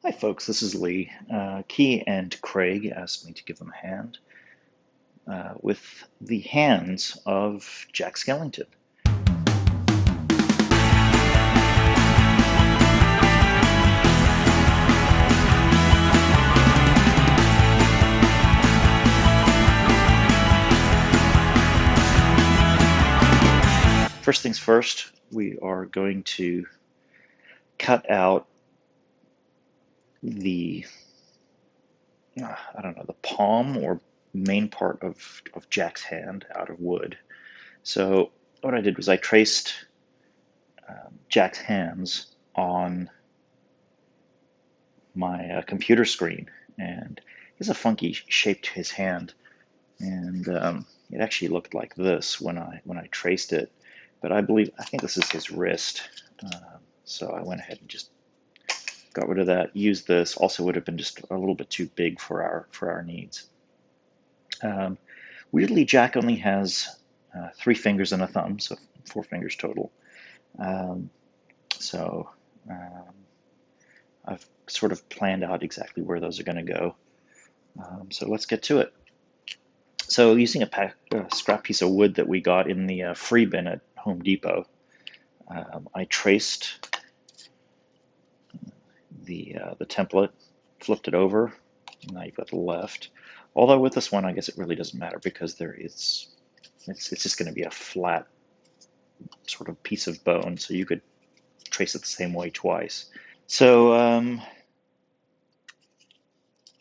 Hi folks, this is Lee. Kie and Craig asked me to give them a hand with the hands of Jack Skellington. First things first, we are going to cut out the, I don't know, the palm or main part of Jack's hand out of wood. So what I did was I traced Jack's hands on my computer screen, and he has a funky shape to his hand, and it actually looked like this when I traced it. But I think this is his wrist. So I went ahead and just got rid of that. Used this. Also would have been just a little bit too big for our needs. Um, Weirdly, Jack only has 3 fingers and a thumb, so 4 fingers total. Um, so um, I've sort of planned out exactly where those are going to go. So let's get to it. So using a scrap piece of wood that we got in the free bin at Home Depot, I traced the template, flipped it over. Now you've got the left. Although with this one, I guess it really doesn't matter because it's just going to be a flat sort of piece of bone, so you could trace it the same way twice. So I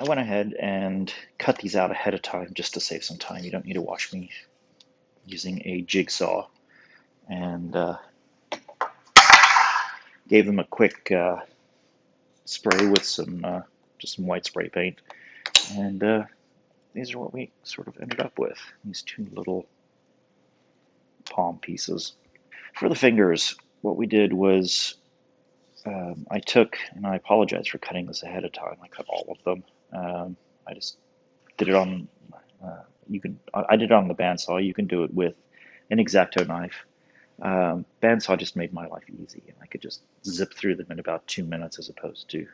went ahead and cut these out ahead of time just to save some time. You don't need to watch me using a jigsaw, and gave them a quick spray with just some white spray paint, and these are what we sort of ended up with, these 2 little palm pieces. For the fingers, what we did was I took, and I apologize for cutting this ahead of time, I cut all of them. I just did it on, I did it on the bandsaw. You can do it with an X-Acto knife. Bandsaw just made my life easy, and I could just zip through them in about 2 minutes as opposed to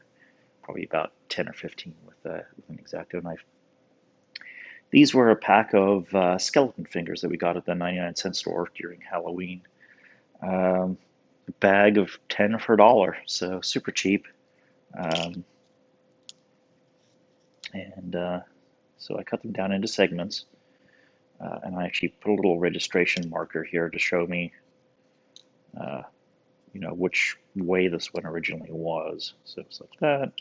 probably about 10 or 15 with an X-Acto knife. These were a pack of skeleton fingers that we got at the 99-cent store during Halloween. A bag of 10 for $1, so super cheap. Um, and so I cut them down into segments, and I actually put a little registration marker here to show me, which way this one originally was. So it's like that,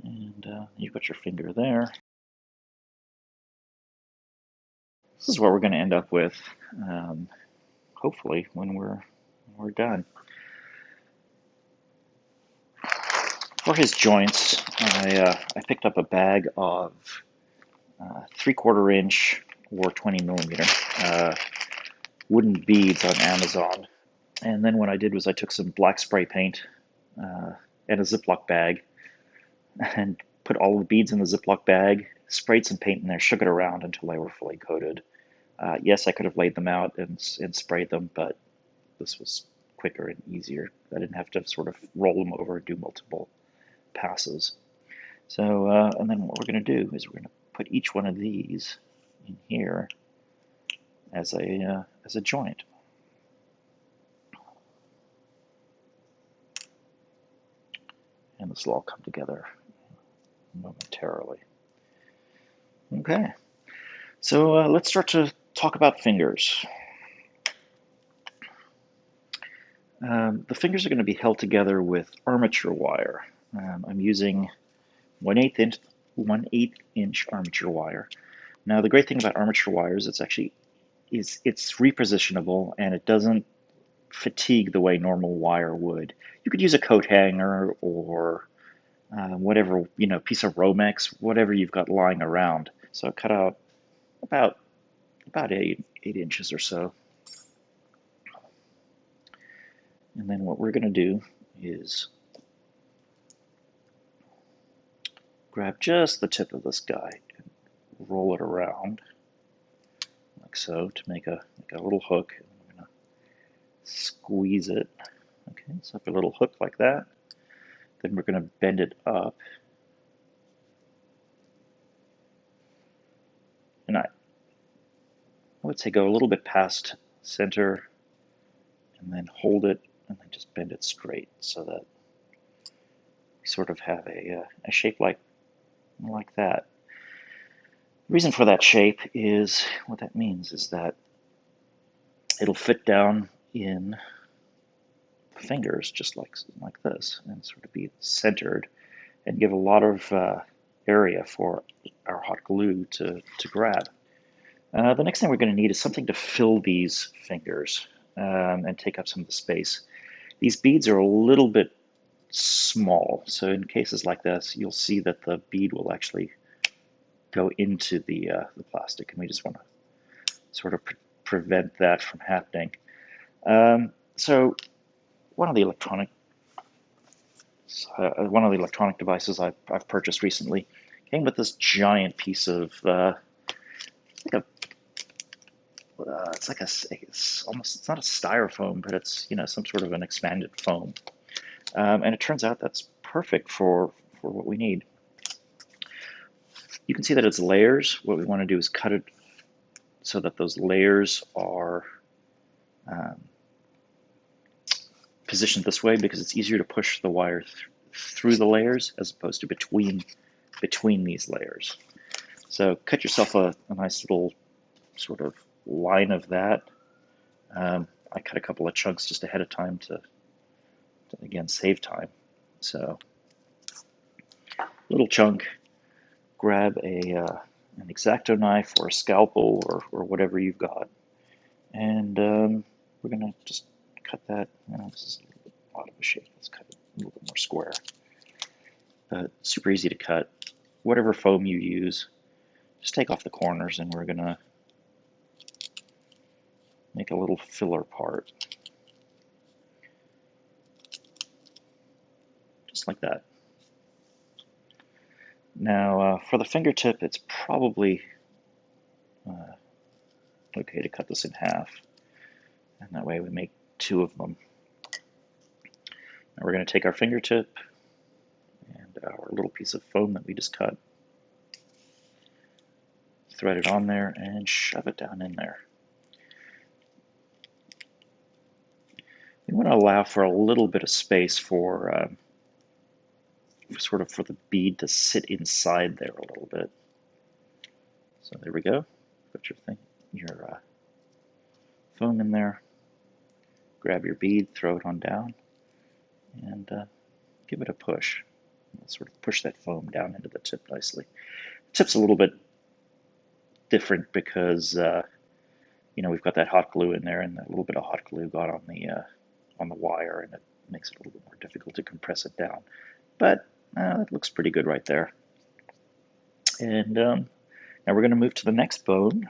and you've got your finger there. This is what we're going to end up with, hopefully, when we're done. For his joints, I picked up a bag of 3/4 inch or 20 millimeter wooden beads on Amazon. And then what I did was I took some black spray paint and a Ziploc bag and put all the beads in the Ziploc bag, sprayed some paint in there, shook it around until they were fully coated. Yes, I could have laid them out and sprayed them, but this was quicker and easier. I didn't have to sort of roll them over and do multiple passes. So, and then what we're going to do is we're going to put each one of these in here as a joint. And this will all come together momentarily. Okay, so let's start to talk about fingers. The fingers are going to be held together with armature wire. I'm using 1/8 inch armature wire. Now the great thing about armature wire is it's repositionable, and it doesn't fatigue the way normal wire would. You could use a coat hanger or whatever, piece of Romex, whatever you've got lying around. So I cut out about 8 inches or so. And then what we're going to do is grab just the tip of this guy and roll it around like so to make a little hook. Squeeze it. Okay, so like a little hook like that. Then we're going to bend it up. And I would say go a little bit past center and then hold it and then just bend it straight so that we sort of have a shape like that. The reason for that shape is, what that means is that it'll fit down in the fingers just like this and sort of be centered and give a lot of area for our hot glue to grab. The next thing we're going to need is something to fill these fingers and take up some of the space. These beads are a little bit small, so in cases like this, you'll see that the bead will actually go into the plastic, and we just want to sort of prevent that from happening. So one of the electronic devices I've purchased recently came with this giant piece of it's not a styrofoam, but it's some sort of an expanded foam, and it turns out that's perfect for what we need. You can see that it's layers. What we want to do is cut it so that those layers are positioned this way, because it's easier to push the wire through the layers as opposed to between these layers. So cut yourself a nice little sort of line of that. I cut a couple of chunks just ahead of time to again save time. So little chunk, grab an X-Acto knife or a scalpel or whatever you've got, and we're gonna just cut that. This is a little bit odd of a shape. Let's cut it a little bit more square. Super easy to cut. Whatever foam you use, just take off the corners, and we're gonna make a little filler part, just like that. Now, for the fingertip, it's probably okay to cut this in half, and that way we make two of them. Now we're going to take our fingertip and our little piece of foam that we just cut, thread it on there, and shove it down in there. We want to allow for a little bit of space for the bead to sit inside there a little bit. So there we go. Put your foam in there. Grab your bead, throw it on down, and give it a push. Sort of push that foam down into the tip nicely. The tip's a little bit different because we've got that hot glue in there, and a little bit of hot glue got on the wire, and it makes it a little bit more difficult to compress it down. But that looks pretty good right there. And now we're going to move to the next bone.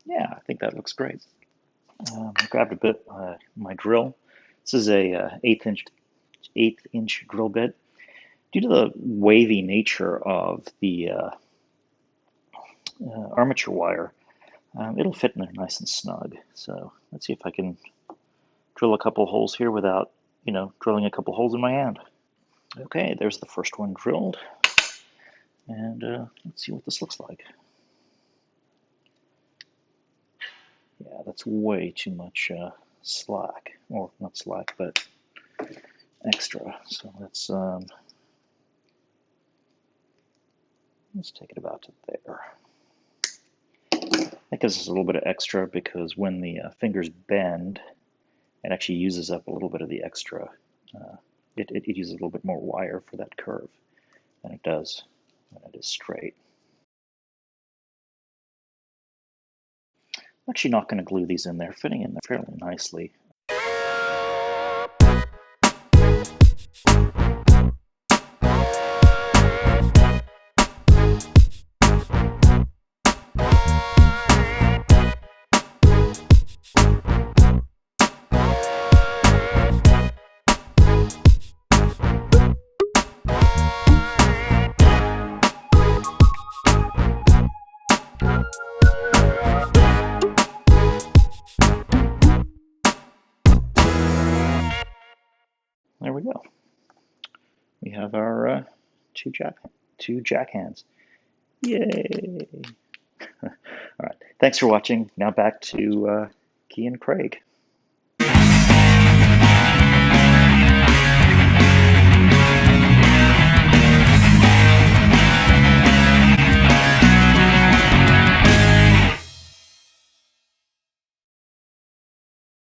Yeah, I think that looks great. I grabbed a bit my drill. This is a eighth inch drill bit. Due to the wavy nature of the armature wire, it'll fit in there nice and snug. So let's see if I can drill a couple holes here without, drilling a couple holes in my hand. Okay, there's the first one drilled, and let's see what this looks like. Yeah, that's way too much slack, or not slack, but extra. So let's Let's take it about to there. That gives us a little bit of extra because when the fingers bend, it actually uses up a little bit of the extra. It uses a little bit more wire for that curve than it does when it is straight. I'm actually not going to glue these in. They're fitting in there fairly nicely. There we go. We have our two jack hands. Yay! All right. Thanks for watching. Now back to Kie and Craig.